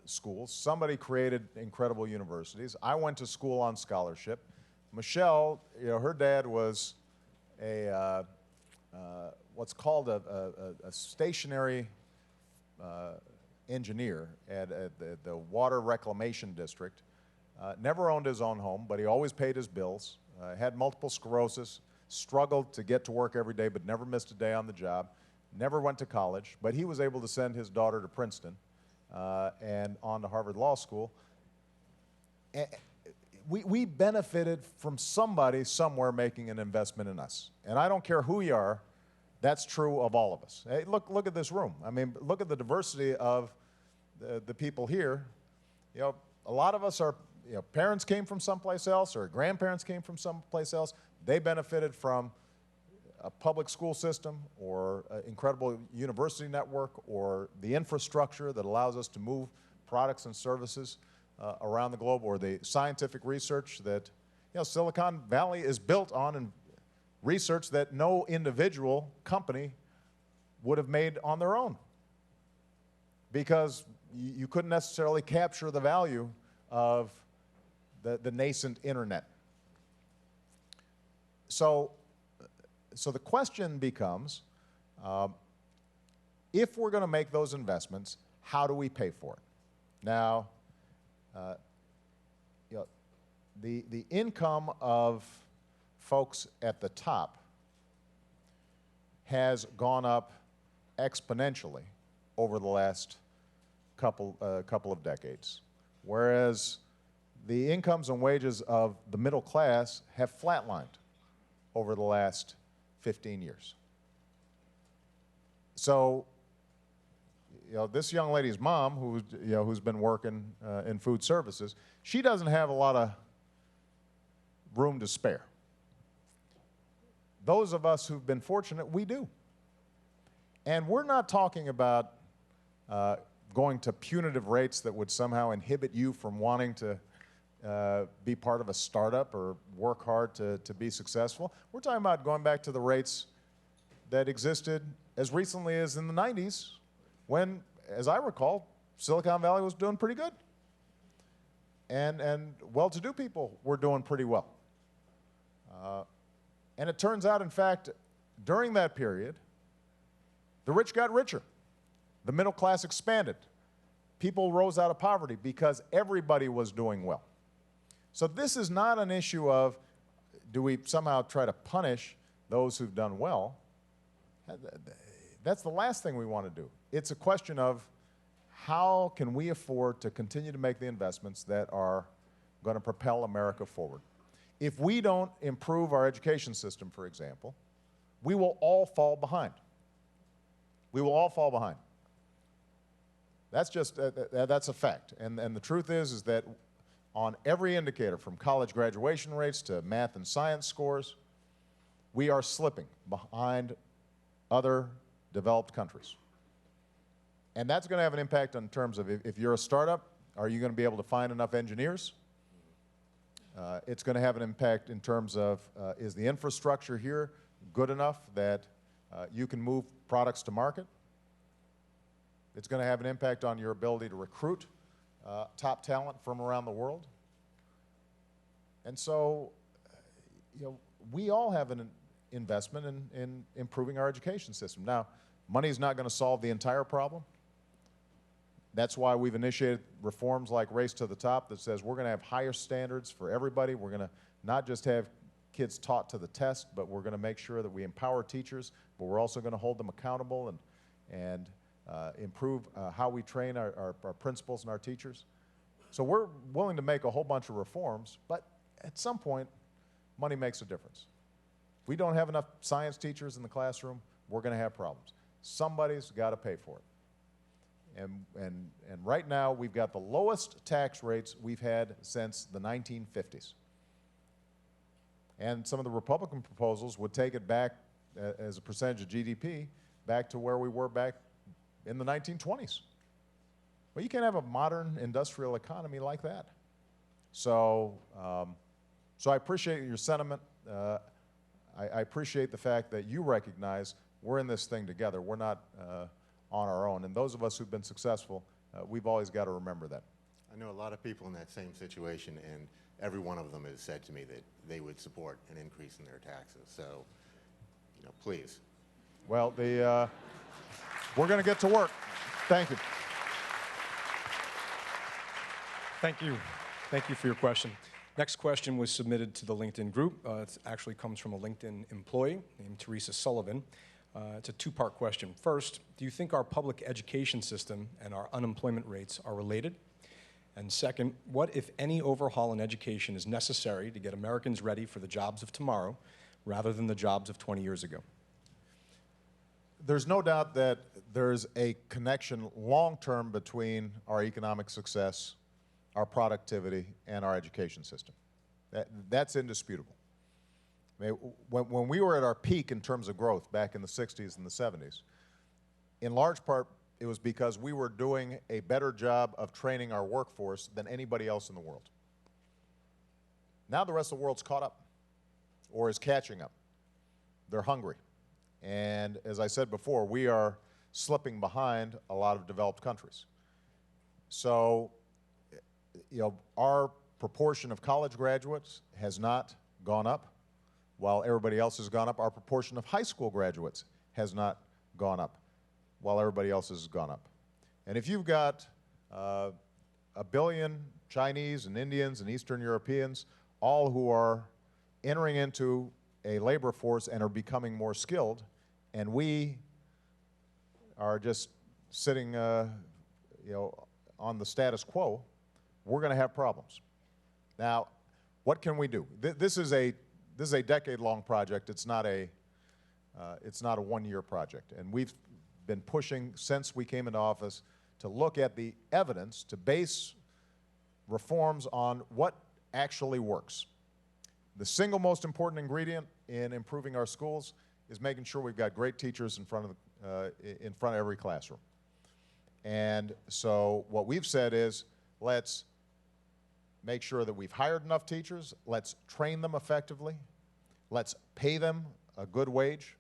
schools, somebody created incredible universities. I went to school on scholarship. Michelle, her dad was what's called a stationary engineer at the Water Reclamation District. Never owned his own home, but he always paid his bills, had multiple sclerosis, struggled to get to work every day, but never missed a day on the job, never went to college, but he was able to send his daughter to Princeton and on to Harvard Law School. We benefited from somebody somewhere making an investment in us. And I don't care who you are, that's true of all of us. Hey, look at this room. I mean, look at the diversity of the people here. A lot of us are, parents came from someplace else or grandparents came from someplace else. They benefited from a public school system or an incredible university network or the infrastructure that allows us to move products and services around the globe, or the scientific research that, Silicon Valley is built on, and research that no individual company would have made on their own, because you couldn't necessarily capture the value of the nascent internet. So the question becomes, if we're going to make those investments, how do we pay for it? Now, the income of folks at the top has gone up exponentially over the last couple of decades. whereas the incomes and wages of the middle class have flatlined over the last 15 years. So, this young lady's mom, who's been working in food services, she doesn't have a lot of room to spare. Those of us who've been fortunate, we do. And we're not talking about going to punitive rates that would somehow inhibit you from wanting to be part of a startup or work hard to be successful. We're talking about going back to the rates that existed as recently as in the 90s when, as I recall, Silicon Valley was doing pretty good. And well-to-do people were doing pretty well. And it turns out, in fact, during that period, the rich got richer. The middle class expanded. People rose out of poverty because everybody was doing well. So this is not an issue of, do we somehow try to punish those who've done well? That's the last thing we want to do. It's a question of how can we afford to continue to make the investments that are going to propel America forward. If we don't improve our education system, for example, we will all fall behind. We will all fall behind. That's just, that's a fact. And the truth is that on every indicator, from college graduation rates to math and science scores, we are slipping behind other developed countries. And that's going to have an impact in terms of if you're a startup, are you going to be able to find enough engineers? It's going to have an impact in terms of is the infrastructure here good enough that you can move products to market? It's going to have an impact on your ability to recruit top talent from around the world. And so, we all have an investment in improving our education system. Now, money is not going to solve the entire problem. That's why we've initiated reforms like Race to the Top that says we're going to have higher standards for everybody. We're going to not just have kids taught to the test, but we're going to make sure that we empower teachers, but we're also going to hold them accountable and improve how we train our principals and our teachers. So we're willing to make a whole bunch of reforms, but at some point, money makes a difference. If we don't have enough science teachers in the classroom, we're going to have problems. Somebody's got to pay for it. And right now, we've got the lowest tax rates we've had since the 1950s. And some of the Republican proposals would take it back as a percentage of GDP back to where we were back in the 1920s. Well, you can't have a modern industrial economy like that. So, so I appreciate your sentiment. I appreciate the fact that you recognize we're in this thing together. We're not on our own. And those of us who've been successful, we've always got to remember that. I know a lot of people in that same situation, and every one of them has said to me that they would support an increase in their taxes. So, please. Well, we're going to get to work. Thank you. Thank you. Thank you for your question. Next question was submitted to the LinkedIn group. It actually comes from a LinkedIn employee named Teresa Sullivan. It's a two-part question. First, do you think our public education system and our unemployment rates are related? And second, what, if any, overhaul in education is necessary to get Americans ready for the jobs of tomorrow rather than the jobs of 20 years ago? There's no doubt that there's a connection long-term between our economic success, our productivity, and our education system. That's indisputable. I mean, when we were at our peak in terms of growth back in the 60s and the 70s, in large part, it was because we were doing a better job of training our workforce than anybody else in the world. Now the rest of the world's caught up or is catching up. They're hungry. And as I said before, we are slipping behind a lot of developed countries. So, our proportion of college graduates has not gone up. While everybody else has gone up, our proportion of high school graduates has not gone up, while everybody else has gone up. And if you've got 1 billion Chinese and Indians and Eastern Europeans, all who are entering into a labor force and are becoming more skilled, and we are just sitting on the status quo, we're going to have problems. Now, what can we do? This is a decade-long project. It's not a one-year project, and we've been pushing since we came into office to look at the evidence to base reforms on what actually works. The single most important ingredient in improving our schools is making sure we've got great teachers in front of every classroom. And so what we've said is, let's make sure that we've hired enough teachers, let's train them effectively, let's pay them a good wage,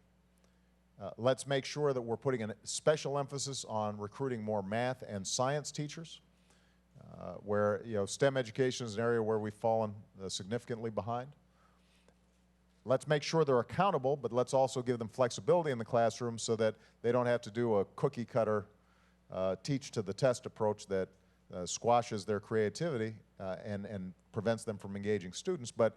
let's make sure that we're putting a special emphasis on recruiting more math and science teachers, where STEM education is an area where we've fallen significantly behind. Let's make sure they're accountable, but let's also give them flexibility in the classroom so that they don't have to do a cookie-cutter teach-to-the-test approach that squashes their creativity and prevents them from engaging students. But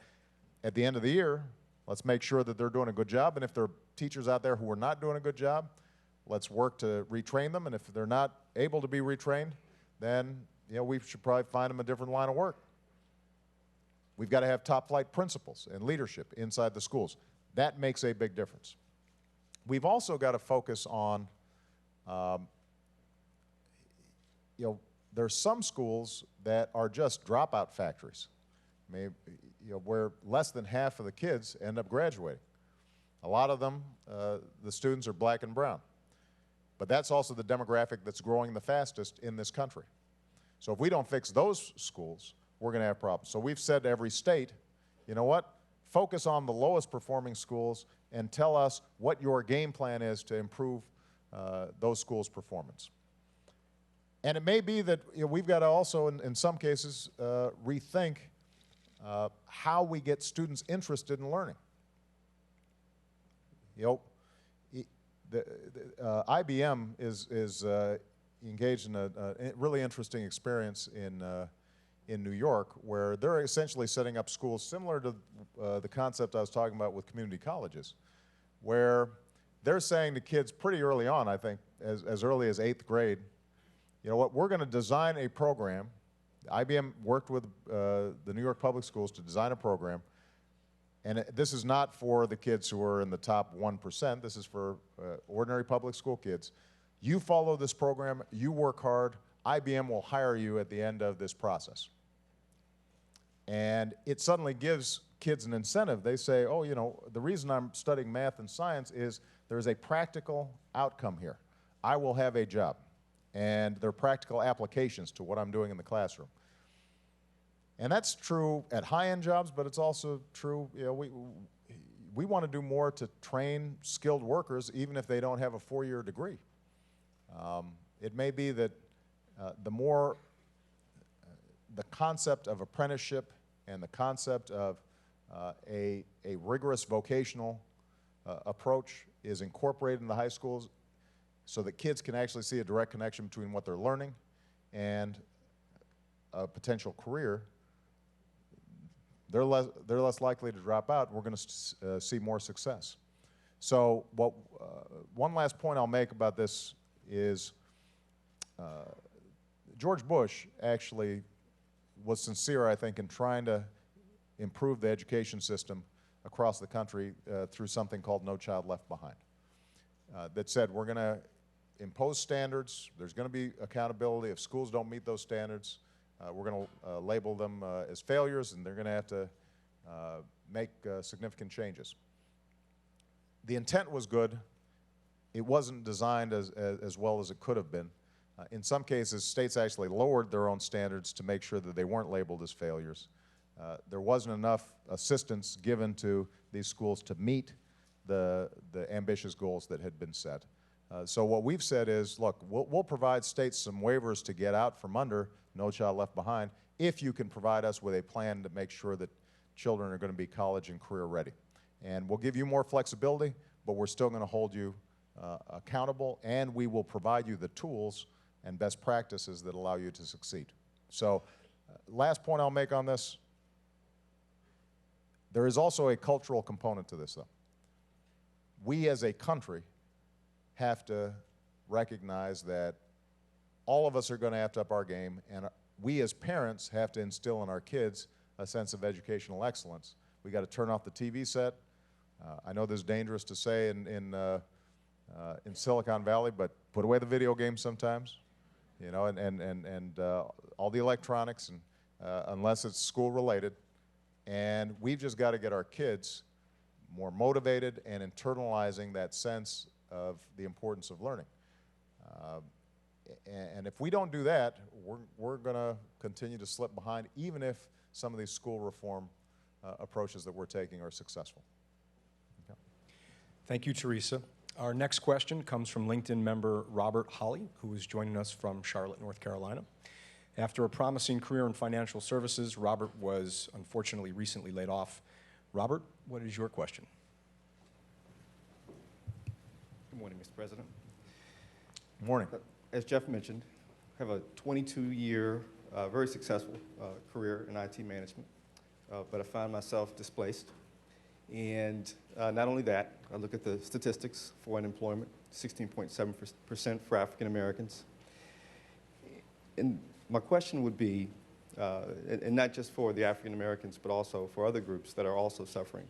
at the end of the year, let's make sure that they're doing a good job, and if there are teachers out there who are not doing a good job, let's work to retrain them, and if they're not able to be retrained, then we should probably find them a different line of work. We've got to have top-flight principals and leadership inside the schools. That makes a big difference. We've also got to focus on, there's some schools that are just dropout factories, where less than half of the kids end up graduating. A lot of them, the students are black and brown. But that's also the demographic that's growing the fastest in this country. So if we don't fix those schools, we're going to have problems. So we've said to every state, you know what? Focus on the lowest performing schools and tell us what your game plan is to improve those schools' performance. And it may be that we've got to also, in some cases, rethink how we get students interested in learning. IBM is engaged in a really interesting experience in New York, where they're essentially setting up schools similar to the concept I was talking about with community colleges, where they're saying to kids pretty early on, I think, as early as 8th grade, you know what, we're going to design a program. IBM worked with the New York Public Schools to design a program, and this is not for the kids who are in the top 1%. This is for ordinary public school kids. You follow this program, you work hard, IBM will hire you at the end of this process. And it suddenly gives kids an incentive. They say, oh, the reason I'm studying math and science is there's a practical outcome here. I will have a job. And there are practical applications to what I'm doing in the classroom. And that's true at high-end jobs, but it's also true, we want to do more to train skilled workers even if they don't have a 4-year degree. It may be that the concept of apprenticeship and the concept of a rigorous vocational approach is incorporated in the high schools so that kids can actually see a direct connection between what they're learning and a potential career. They're less likely to drop out. We're going to see more success. So one last point I'll make about this is George Bush actually was sincere, I think, in trying to improve the education system across the country through something called No Child Left Behind. That said, we're going to impose standards. There's going to be accountability. If schools don't meet those standards, we're going to label them as failures, and they're going to have to make significant changes. The intent was good. It wasn't designed as well as it could have been. In some cases, states actually lowered their own standards to make sure that they weren't labeled as failures. There wasn't enough assistance given to these schools to meet the ambitious goals that had been set. So what we've said is, look, we'll provide states some waivers to get out from under No Child Left Behind if you can provide us with a plan to make sure that children are going to be college and career ready. And we'll give you more flexibility, but we're still going to hold you accountable, and we will provide you the tools and best practices that allow you to succeed. So last point I'll make on this, there is also a cultural component to this, though. We as a country have to recognize that all of us are going to have to up our game, and we as parents have to instill in our kids a sense of educational excellence. We got to turn off the TV set. I know this is dangerous to say in Silicon Valley, but put away the video games sometimes, you know, and all the electronics, and unless it's school related. And we've just got to get our kids more motivated and internalizing that sense of the importance of learning. And if we don't do that, we're going to continue to slip behind, even if some of these school reform approaches that we're taking are successful. Okay. Thank you, Teresa. Our next question comes from LinkedIn member Robert Holly, who is joining us from Charlotte, North Carolina. After a promising career in financial services, Robert was unfortunately recently laid off. Robert, what is your question? Good morning, Mr. President. Morning. As Jeff mentioned, I have a 22-year, very successful career in IT management, but I found myself displaced. And not only that, I look at the statistics for unemployment, 16.7% for African Americans. And my question would be, and not just for the African Americans, but also for other groups that are also suffering,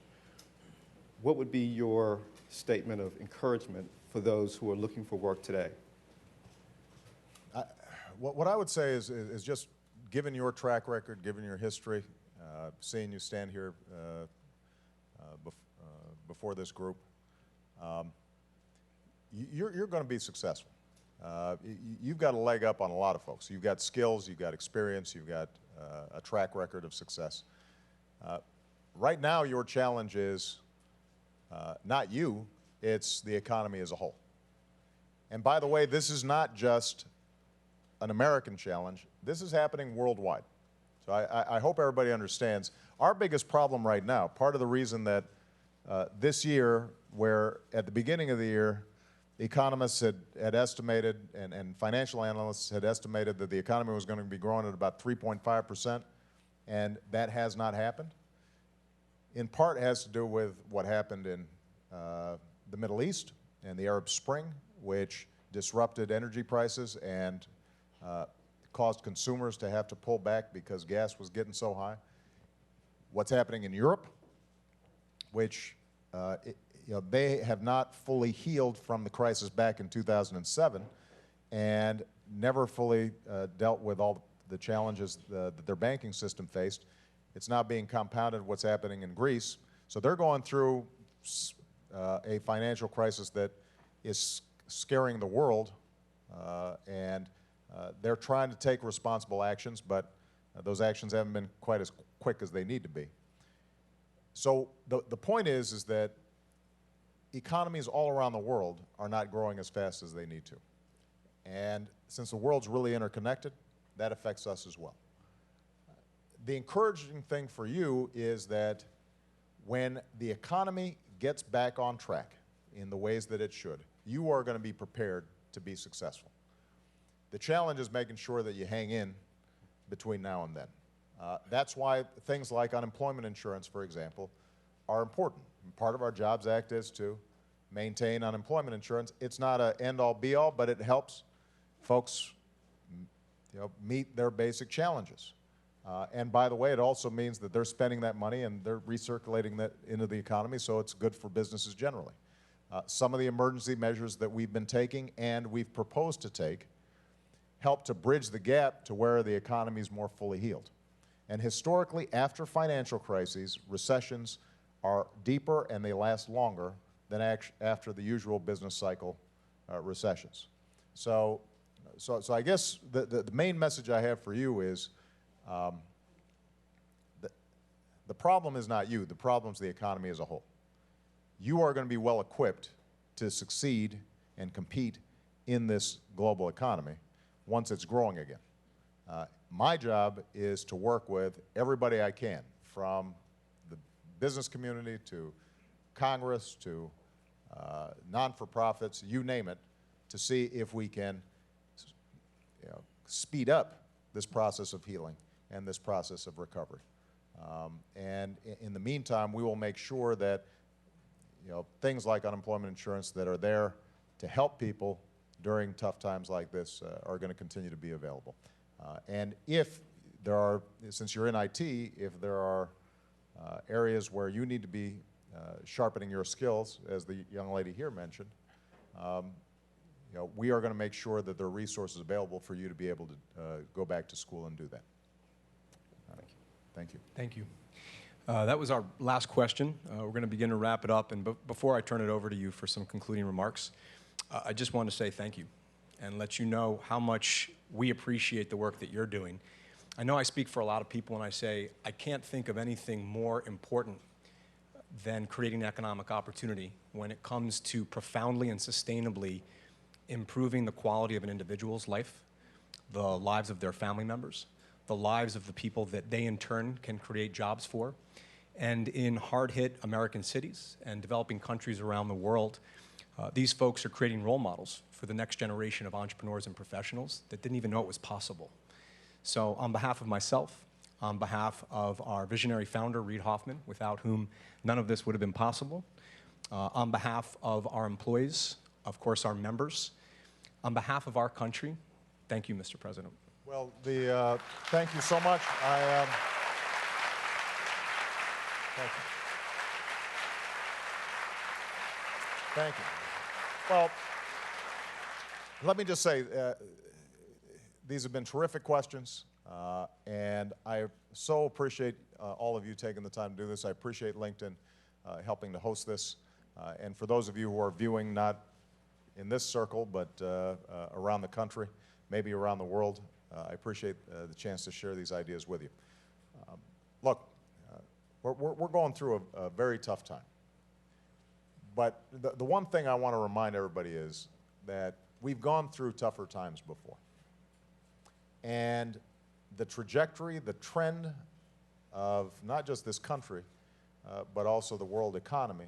what would be your statement of encouragement for those who are looking for work today? What I would say is just given your track record, given your history, seeing you stand here before this group, you're going to be successful. You've got a leg up on a lot of folks. You've got skills, you've got experience, you've got a track record of success. Right now, your challenge is not you, it's the economy as a whole. And by the way, this is not just an American challenge. This is happening worldwide. So I hope everybody understands. Our biggest problem right now, part of the reason that this year, where at the beginning of the year, economists had estimated, and financial analysts had estimated that the economy was going to be growing at about 3.5%, and that has not happened. In part, it has to do with what happened in the Middle East and the Arab Spring, which disrupted energy prices and caused consumers to have to pull back because gas was getting so high. What's happening in Europe, which they have not fully healed from the crisis back in 2007 and never fully dealt with all the challenges that their banking system faced. It's now being compounded what's happening in Greece. So they're going through a financial crisis that is scaring the world, and they're trying to take responsible actions, but those actions haven't been quite as quick as they need to be. So the point is that economies all around the world are not growing as fast as they need to. And since the world's really interconnected, that affects us as well. The encouraging thing for you is that when the economy gets back on track in the ways that it should, you are going to be prepared to be successful. The challenge is making sure that you hang in between now and then. That's why things like unemployment insurance, for example, are important. Part of our Jobs Act is to maintain unemployment insurance. It's not an end-all, be-all, but it helps folks meet their basic challenges. And by the way, it also means that they're spending that money and they're recirculating that into the economy, so it's good for businesses generally. Some of the emergency measures that we've been taking and we've proposed to take help to bridge the gap to where the economy is more fully healed. And historically, after financial crises, recessions are deeper and they last longer than after the usual business cycle recessions. So I guess the main message I have for you is the problem is not you, the problem is the economy as a whole. You are going to be well equipped to succeed and compete in this global economy once it's growing again. My job is to work with everybody I can, from the business community to Congress to non-for-profits, you name it, to see if we can speed up this process of healing and this process of recovery. And in the meantime, we will make sure that things like unemployment insurance that are there to help people during tough times like this are going to continue to be available. And if there are, since you're in IT, if there are areas where you need to be sharpening your skills, as the young lady here mentioned, we are going to make sure that there are resources available for you to be able to go back to school and do that. Thank you. Thank you. That was our last question. We're going to begin to wrap it up. And before I turn it over to you for some concluding remarks, I just want to say thank you and let you know how much we appreciate the work that you're doing. I know I speak for a lot of people when I say I can't think of anything more important than creating economic opportunity when it comes to profoundly and sustainably improving the quality of an individual's life, the lives of their family members, the lives of the people that they in turn can create jobs for. And in hard-hit American cities and developing countries around the world, these folks are creating role models for the next generation of entrepreneurs and professionals that didn't even know it was possible. So on behalf of myself, on behalf of our visionary founder, Reid Hoffman, without whom none of this would have been possible, on behalf of our employees, of course our members, on behalf of our country, thank you, Mr. President. Well, thank you so much. Thank you. Thank you. Well, let me just say, these have been terrific questions, and I so appreciate all of you taking the time to do this. I appreciate LinkedIn helping to host this. And for those of you who are viewing, not in this circle, but around the country, maybe around the world, I appreciate the chance to share these ideas with you. Look, we're going through a very tough time. But the one thing I want to remind everybody is that we've gone through tougher times before. And the trajectory, the trend of not just this country, but also the world economy,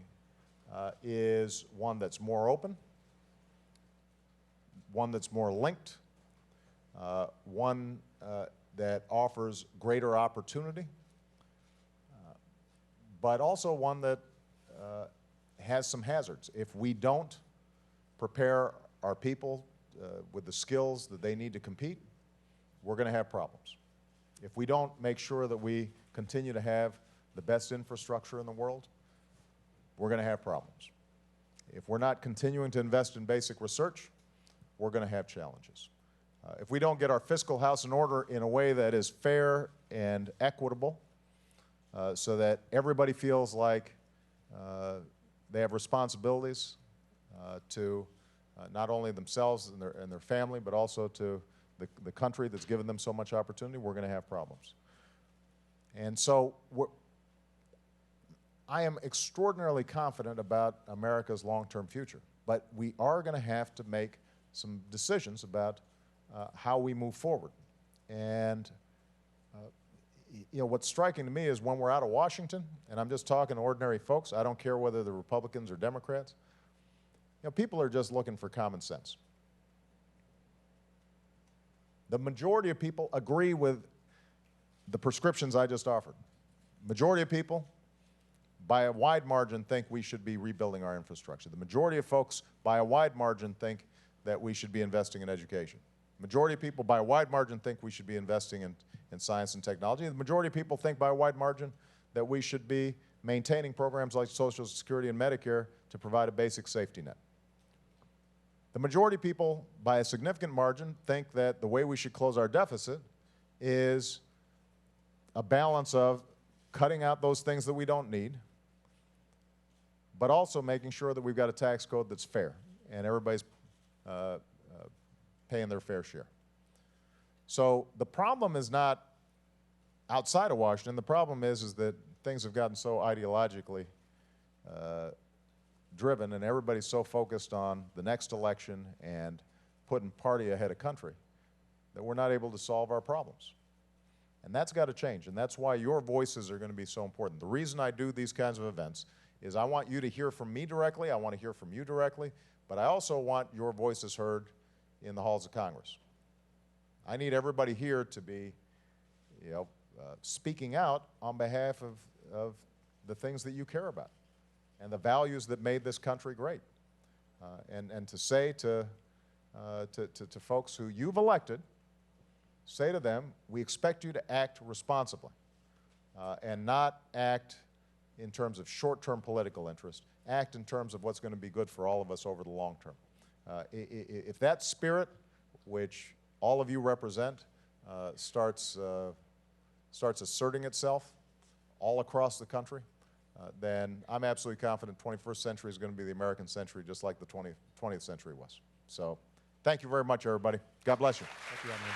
is one that's more open, one that's more linked, one that offers greater opportunity, but also one that has some hazards. If we don't prepare our people with the skills that they need to compete, we're going to have problems. If we don't make sure that we continue to have the best infrastructure in the world, we're going to have problems. If we're not continuing to invest in basic research, we're going to have challenges. If we don't get our fiscal house in order in a way that is fair and equitable, so that everybody feels like they have responsibilities to not only themselves and their family, but also to the country that's given them so much opportunity, we're going to have problems. And so I am extraordinarily confident about America's long-term future, but we are going to have to make some decisions about how we move forward. And what's striking to me is when we're out of Washington, and I'm just talking to ordinary folks, I don't care whether they're Republicans or Democrats, people are just looking for common sense. The majority of people agree with the prescriptions I just offered. Majority of people, by a wide margin, think we should be rebuilding our infrastructure. The majority of folks, by a wide margin, think that we should be investing in education. Majority of people, by a wide margin, think we should be investing in science and technology. The majority of people think, by a wide margin, that we should be maintaining programs like Social Security and Medicare to provide a basic safety net. The majority of people, by a significant margin, think that the way we should close our deficit is a balance of cutting out those things that we don't need, but also making sure that we've got a tax code that's fair and everybody's paying their fair share. So the problem is not outside of Washington. The problem is that things have gotten so ideologically driven, and everybody's so focused on the next election and putting party ahead of country that we're not able to solve our problems. And that's got to change, and that's why your voices are going to be so important. The reason I do these kinds of events is I want you to hear from me directly, I want to hear from you directly, but I also want your voices heard in the halls of Congress. I need everybody here to be speaking out on behalf of the things that you care about and the values that made this country great. And to say to folks who you've elected say to them, we expect you to act responsibly and not act in terms of short-term political interest, act in terms of what's going to be good for all of us over the long term. If that spirit, which all of you represent, starts asserting itself all across the country, then I'm absolutely confident 21st century is going to be the American century just like the 20th century was. So thank you very much, everybody. God bless you. Thank you, Emily.